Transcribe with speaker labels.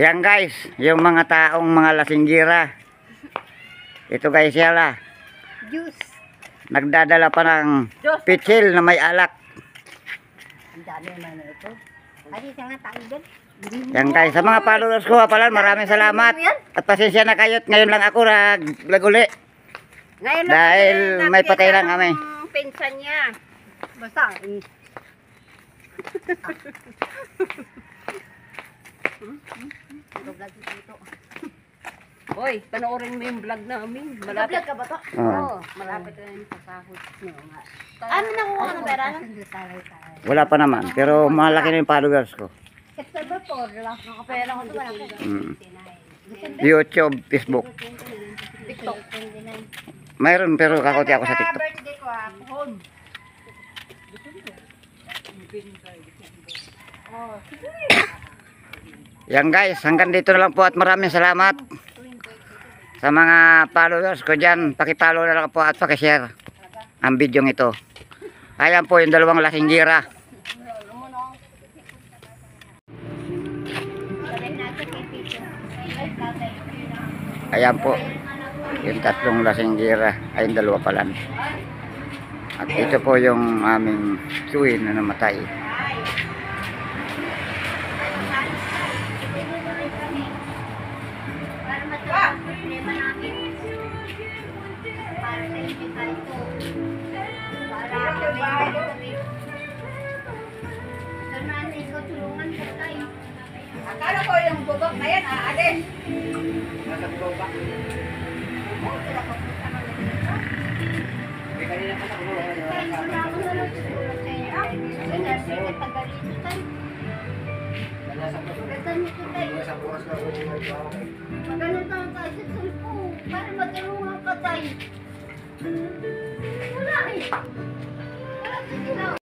Speaker 1: Yan guys, yung mga taong mga lasinggira. Ito guys yala.
Speaker 2: Juice.
Speaker 1: Nagdadala pa ng pitsil na may alak.
Speaker 2: Ang dami naman na ito. Ay, isang nga tayo din.
Speaker 1: Yan guys, sa mga followers ko pala, maraming salamat. At pasensya na kayo, ngayon lang ako nag-vlog uli.
Speaker 2: Ngayon
Speaker 1: Dahil may patay lang kami.
Speaker 2: Pinsan niya. Basta.
Speaker 3: Hoy, panoorin mo yung vlog namin.
Speaker 2: Malapit ka ba to?
Speaker 1: Oo.
Speaker 3: Malapit na yung sasahod.
Speaker 2: Ano nakuha ng pera?
Speaker 1: Wala pa naman, pero malaki na yung followers ko.
Speaker 2: September 4, nakapera ko ito.
Speaker 1: YouTube, Facebook.
Speaker 2: TikTok.
Speaker 1: Mayroon pero kakunti ako sa TikTok.
Speaker 2: Birthday ko home.
Speaker 1: Yan guys, hanggang dito na lang po at maraming salamat sa mga followers ko dyan. Pakipollow na lang po at pakishare ang video ito. Ayan po yung dalawang lasinggira. Ayan po yung tatlong lasinggira. Ay yung dalawa pala. At ito po yung aming suhin na namatay.
Speaker 2: Akala ko yung bubak na yan, aalis.
Speaker 1: Nasa bubak. Kanina pa ako.
Speaker 2: Maganda tayo tayo sa cellphone para magkaroon ka tayo. Wala eh. Wala